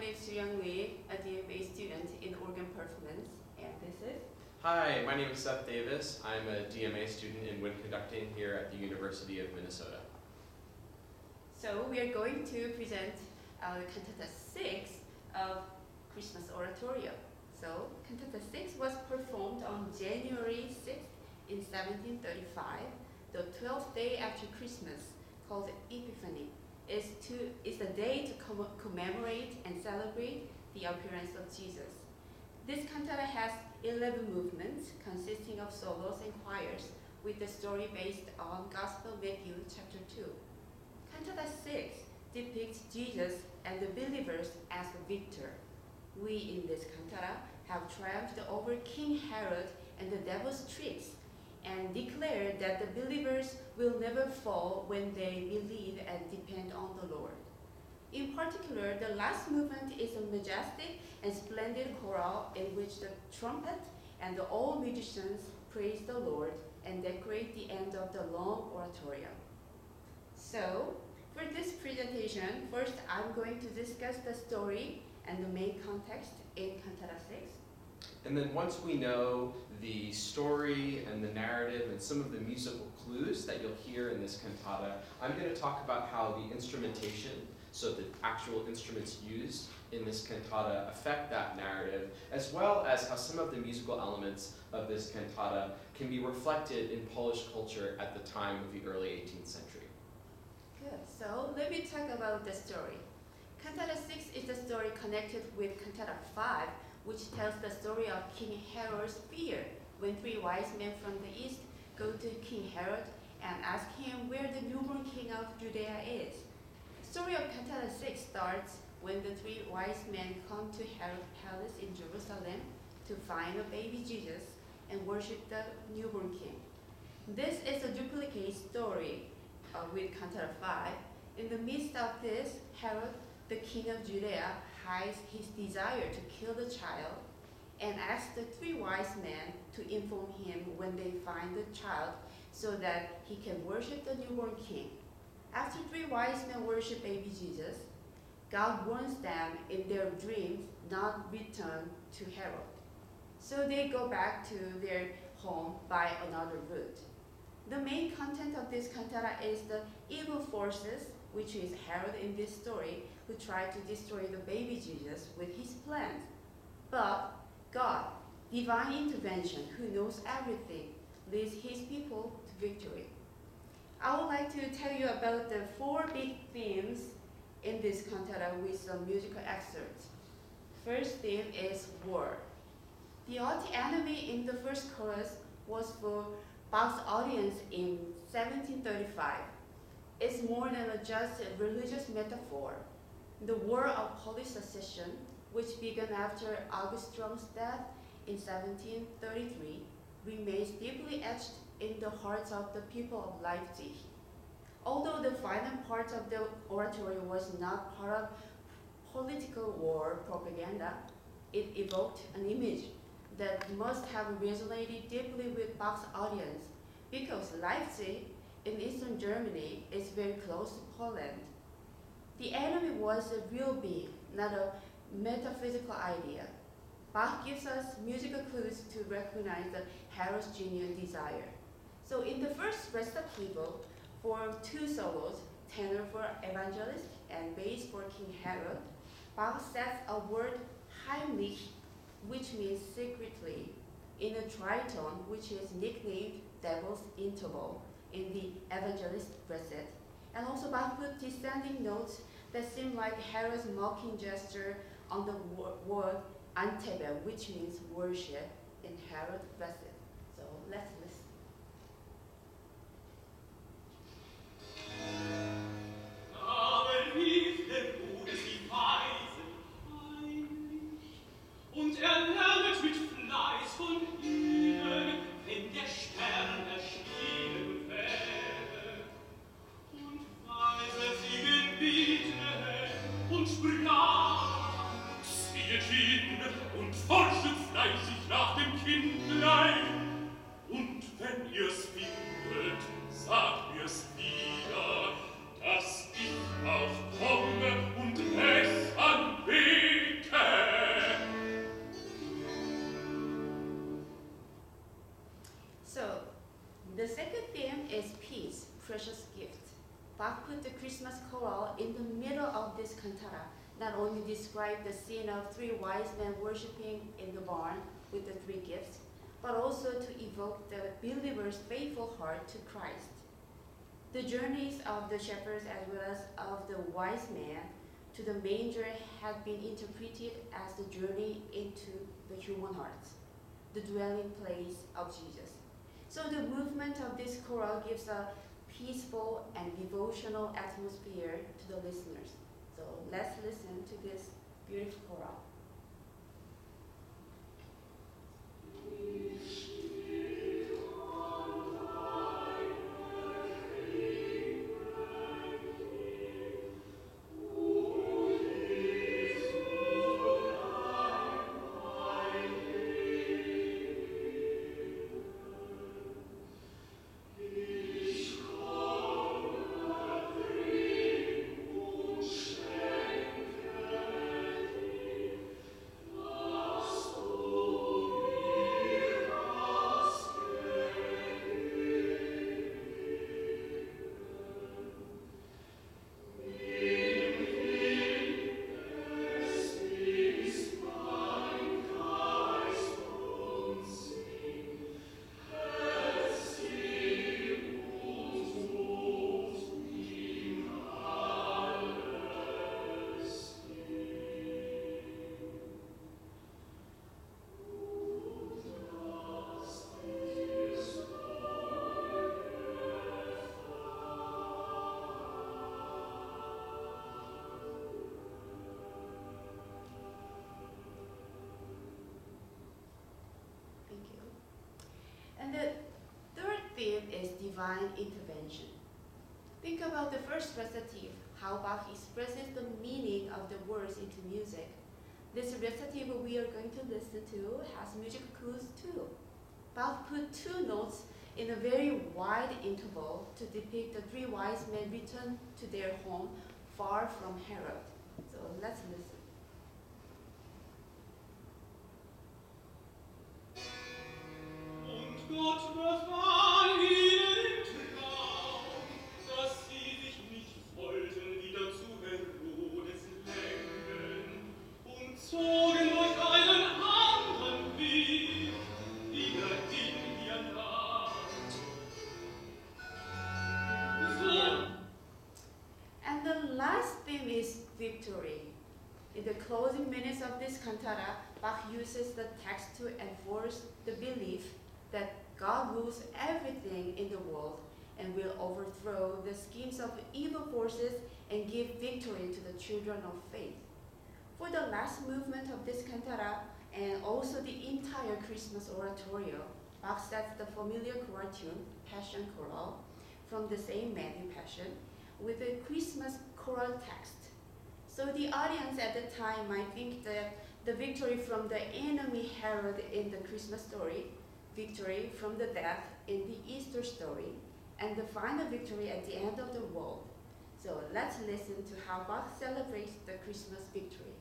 name is Young Lee, a DMA student in organ performance, and this is? Hi, my name is Seth Davis. I'm a DMA student in wind conducting here at the University of Minnesota. So we are going to present Cantata 6 of Christmas Oratorio. So Cantata 6 was performed on January 6th in 1735, the 12th day after Christmas, called Epiphany. Is the day to commemorate and celebrate the appearance of Jesus. This cantata has 11 movements consisting of solos and choirs with the story based on Gospel Matthew chapter 2. Cantata 6 depicts Jesus and the believers as a victor. We in this cantata have triumphed over King Herod and the devil's tricks and declare that the believers will never fall when they believe and depend on the Lord. In particular, the last movement is a majestic and splendid choral in which the trumpet and all musicians praise the Lord and decorate the end of the long oratorio. So, for this presentation, first I'm going to discuss the story and the main context in Cantata 6. And then once we know the story and the narrative and some of the musical clues that you'll hear in this cantata, I'm going to talk about how the instrumentation, so the actual instruments used in this cantata, affect that narrative, as well as how some of the musical elements of this cantata can be reflected in Polish culture at the time of the early 18th century. Good. So let me talk about the story. Cantata 6 is a story connected with Cantata 5, which tells the story of King Herod's fear when three wise men from the east go to King Herod and ask him where the newborn king of Judea is. The story of Cantata 6 starts when the three wise men come to Herod's palace in Jerusalem to find a baby Jesus and worship the newborn king. This is a duplicate story with Cantata 5. In the midst of this, Herod, the king of Judea, hides his desire to kill the child and asks the three wise men to inform him when they find the child so that he can worship the newborn king. After three wise men worship baby Jesus, God warns them in their dreams not return to Herod. So they go back to their home by another route. The main content of this cantata is the evil forces, which is Herod in this story, who tried to destroy the baby Jesus with his plans. But God, divine intervention, who knows everything, leads his people to victory. I would like to tell you about the four big themes in this cantata with some musical excerpts. First theme is war. The anti-enemy in the first chorus was for Bach's audience in 1735. It's more than just a religious metaphor. The War of Polish Secession, which began after August Strong's death in 1733, remains deeply etched in the hearts of the people of Leipzig. Although the final part of the oratorio was not part of political war propaganda, it evoked an image that must have resonated deeply with Bach's audience because Leipzig in eastern Germany is very close to Poland. The enemy was a real being, not a metaphysical idea. Bach gives us musical clues to recognize the Herod's genuine desire. So in the first recitativo, for two solos, tenor for evangelist and bass for King Herod, Bach sets a word Heimlich, which means secretly, in a tritone, which is nicknamed Devil's Interval in the evangelist recit. And also Bach put descending notes that seem like Herod's mocking gesture on the word Antebe, which means worship in Herod recit. So let's listen. Aber rief der Bruder sie weisen heimlich und lernet mit Fleiß von ihnen, wenn der Stern erschienen wäre. Und weise sie gebiete und sprach, ziehet hin und forschet fleißig nach dem Kindlein. Und wenn ihr's findet, sagt mir's wieder, dass ich auch komme und es anbete. of this cantata not only describe the scene of three wise men worshiping in the barn with the three gifts, but also to evoke the believer's faithful heart to Christ. The journeys of the shepherds as well as of the wise man to the manger have been interpreted as the journey into the human hearts, the dwelling place of Jesus. So the movement of this choral gives a peaceful and devotional atmosphere to the listeners. So let's listen to this beautiful choral. Thank you. And the third theme is divine intervention. Think about the first recitative, how Bach expresses the meaning of the words into music. This recitative we are going to listen to has music clues too. Bach put two notes in a very wide interval to depict the three wise men return to their home far from Herod. So let's listen. Und Gott befahl ihnen im Traum, dass sie sich nicht wollten wieder zu Herodes lenken und zogen durch einen anderen Weg wieder in ihr Land. So. And the last theme is victory. In the closing minutes of this cantata, Bach uses the text to enforce the belief that God rules everything in the world and will overthrow the schemes of evil forces and give victory to the children of faith. For the last movement of this cantata and also the entire Christmas oratorio, Bach sets the familiar choral tune, Passion Choral, from the same Matthew Passion, with a Christmas choral text. So the audience at the time might think that the victory from the enemy Herod in the Christmas story, victory from the death in the Easter story, and the final victory at the end of the world. So let's listen to how Bach celebrates the Christmas victory.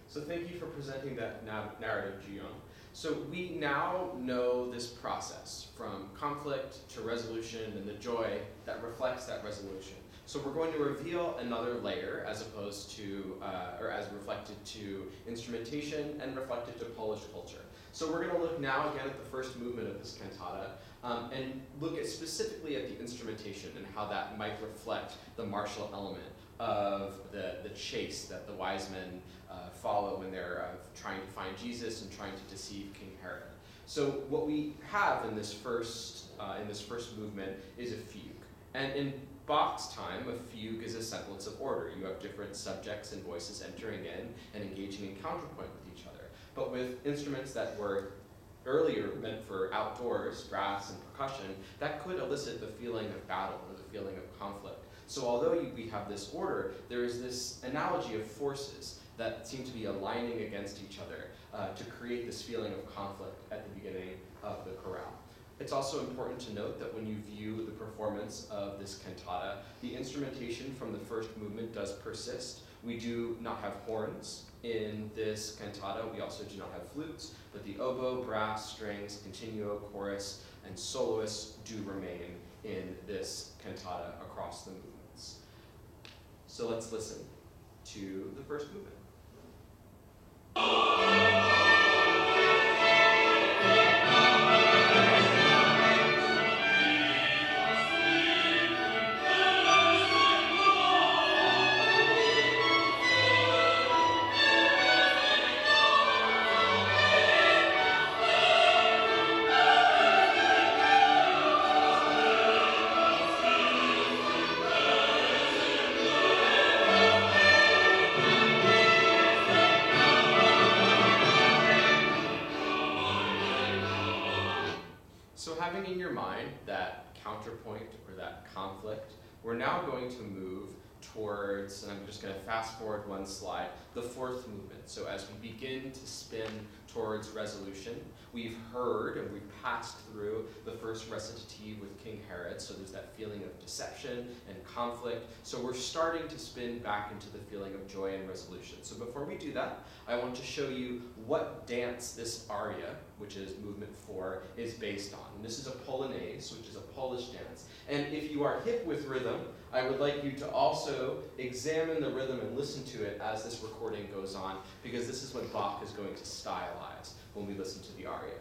So thank you for presenting that narrative, Jiyoung. So we now know this process from conflict to resolution and the joy that reflects that resolution. So we're going to reveal another layer as opposed to, or as reflected to instrumentation and reflected to Polish culture. So we're going to look now again at the first movement of this cantata and look at specifically at the instrumentation and how that might reflect the martial element of the chase that the wise men follow when they're trying to find Jesus and trying to deceive King Herod. So what we have in this first movement is a fugue. And in Bach's time, a fugue is a semblance of order. You have different subjects and voices entering in and engaging in counterpoint with each other. But with instruments that were earlier meant for outdoors, brass and percussion, that could elicit the feeling of battle or the feeling of conflict. So although we have this order, there is this analogy of forces that seem to be aligning against each other to create this feeling of conflict at the beginning of the chorale. It's also important to note that when you view the performance of this cantata, the instrumentation from the first movement does persist. We do not have horns in this cantata. We also do not have flutes, but the oboe, brass, strings, continuo, chorus, and soloists do remain in this cantata across the movements. So let's listen to the first movement. So having in your mind that counterpoint or that conflict, we're now going to move towards, and I'm just going to fast forward one slide, the fourth movement. So as we begin to spin towards resolution, we've heard and we've passed through the first recitative with King Herod, so there's that feeling of deception and conflict. So we're starting to spin back into the feeling of joy and resolution. So before we do that, I want to show you what dance this aria, which is movement 4, is based on. And this is a polonaise, which is a Polish dance. And if you are hip with rhythm, I would like you to also examine the rhythm and listen to it as this recording goes on, because this is what Bach is going to stylize when we listen to the aria.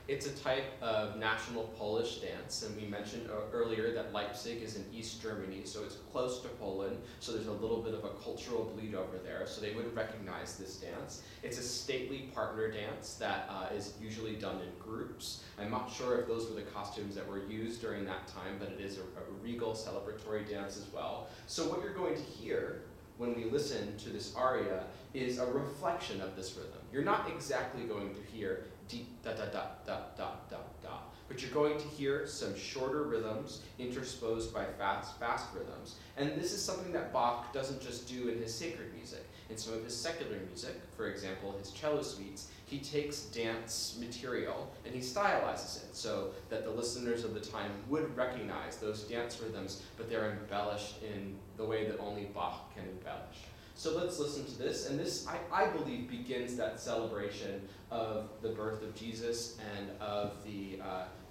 It's a type of national Polish dance, and we mentioned earlier that Leipzig is in East Germany, so it's close to Poland, so there's a little bit of a cultural bleed over there, so they would recognize this dance. It's a stately partner dance that is usually done in groups. I'm not sure if those were the costumes that were used during that time, but it is a regal celebratory dance as well. So what you're going to hear when we listen to this aria is a reflection of this rhythm. You're not exactly going to hear deep da da da da da da da, but you're going to hear some shorter rhythms intersposed by fast rhythms. And this is something that Bach doesn't just do in his sacred music. In some of his secular music, for example, his cello suites, he takes dance material and he stylizes it so that the listeners of the time would recognize those dance rhythms, but they're embellished in the way that only Bach can embellish. So let's listen to this, and this, I believe, begins that celebration of the birth of Jesus and of the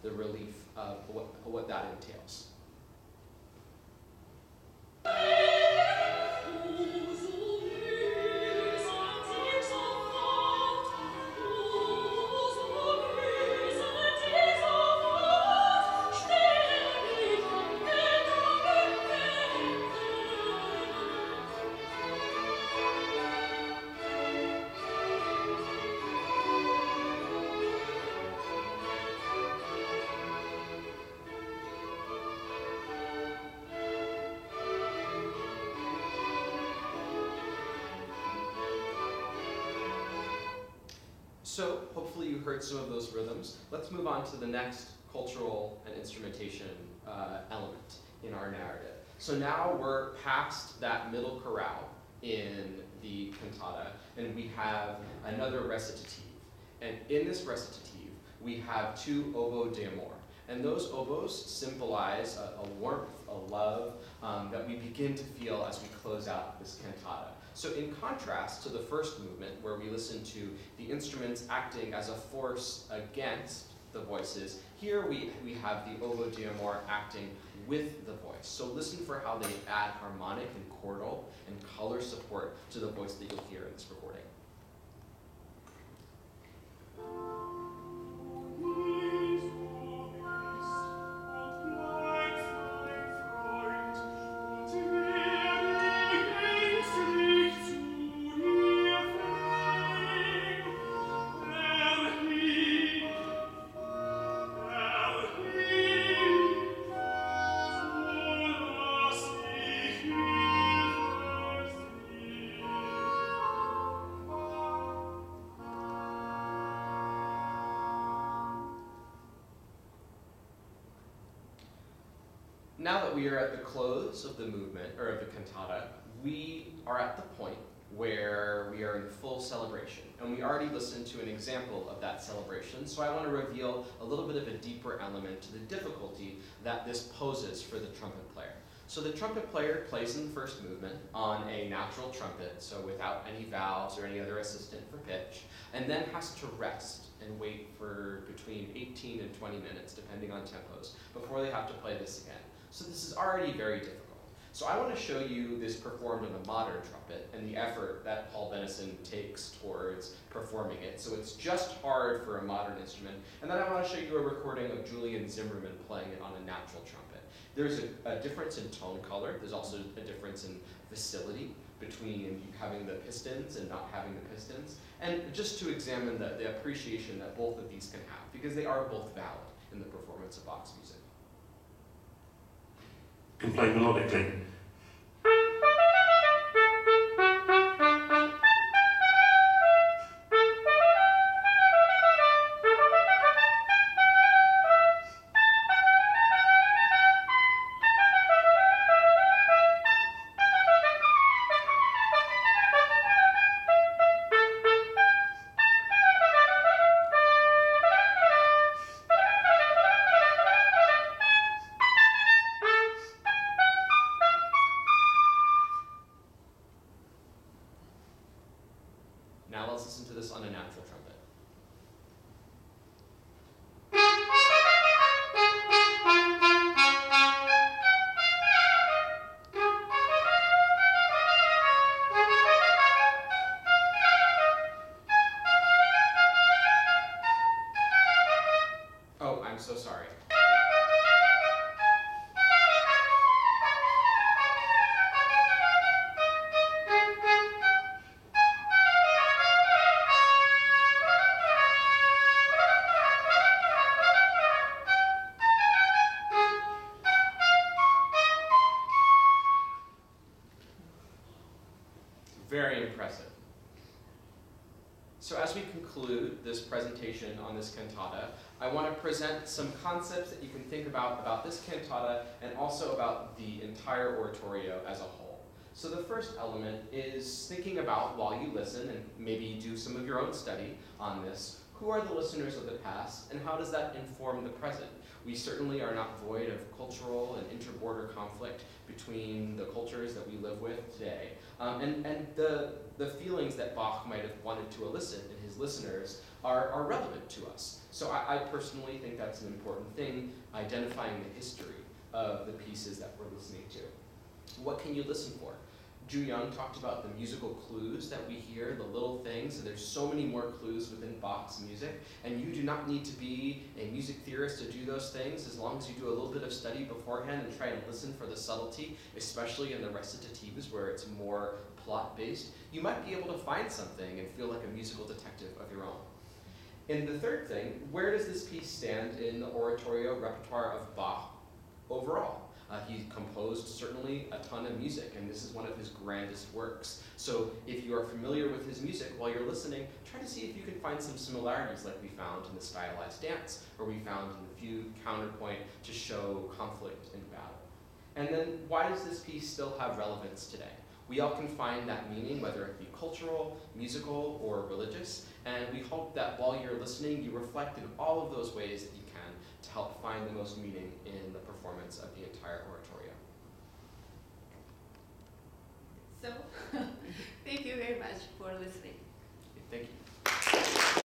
relief of what that entails. So hopefully you heard some of those rhythms. Let's move on to the next cultural and instrumentation element in our narrative. So now we're past that middle chorale in the cantata, and we have another recitative. And in this recitative, we have two oboe d'amore. And those oboes symbolize a warmth, a love that we begin to feel as we close out this cantata. So in contrast to the first movement, where we listen to the instruments acting as a force against the voices, here we have the oboe d'amore acting with the voice. So listen for how they add harmonic and chordal and color support to the voice that you'll hear in this recording. Zu Now that we are at the close of the movement, or of the cantata, we are at the point where we are in full celebration. And we already listened to an example of that celebration, so I want to reveal a little bit of a deeper element to the difficulty that this poses for the trumpet player. So the trumpet player plays in the first movement on a natural trumpet, so without any valves or any other assistant for pitch, and then has to rest and wait for between 18 and 20 minutes, depending on tempos, before they have to play this again. So this is already very difficult. So I want to show you this performed on a modern trumpet and the effort that Paul Benison takes towards performing it. So it's just hard for a modern instrument. And then I want to show you a recording of Julian Zimmerman playing it on a natural trumpet. There's a difference in tone color. There's also a difference in facility between having the pistons and not having the pistons. And just to examine the appreciation that both of these can have, because they are both valid in the performance of Bach's music. Can play melodically. Now let's listen to this on a natural trumpet. Oh, I'm so sorry. Very impressive. So as we conclude this presentation on this cantata, I want to present some concepts that you can think about this cantata and also about the entire oratorio as a whole. So the first element is thinking about, while you listen and maybe do some of your own study on this, who are the listeners of the past and how does that inform the present? We certainly are not void of cultural and inter-border conflict between the cultures that we live with today. And the feelings that Bach might have wanted to elicit in his listeners are relevant to us. So I personally think that's an important thing, identifying the history of the pieces that we're listening to. What can you listen for? Ju Young talked about the musical clues that we hear, the little things, and there's so many more clues within Bach's music, and you do not need to be a music theorist to do those things, as long as you do a little bit of study beforehand and try and listen for the subtlety, especially in the recitatives where it's more plot-based. You might be able to find something and feel like a musical detective of your own. And the third thing, where does this piece stand in the oratorio repertoire of Bach overall? He composed certainly a ton of music, and this is one of his grandest works. So if you are familiar with his music while you're listening, try to see if you can find some similarities like we found in the stylized dance, or we found in the fugue counterpoint to show conflict and battle. And then why does this piece still have relevance today? We all can find that meaning, whether it be cultural, musical, or religious, and we hope that while you're listening, you reflect in all of those ways that you can to help find the most meaning in the performance of the entire oratorio. So, thank you very much for listening. Thank you.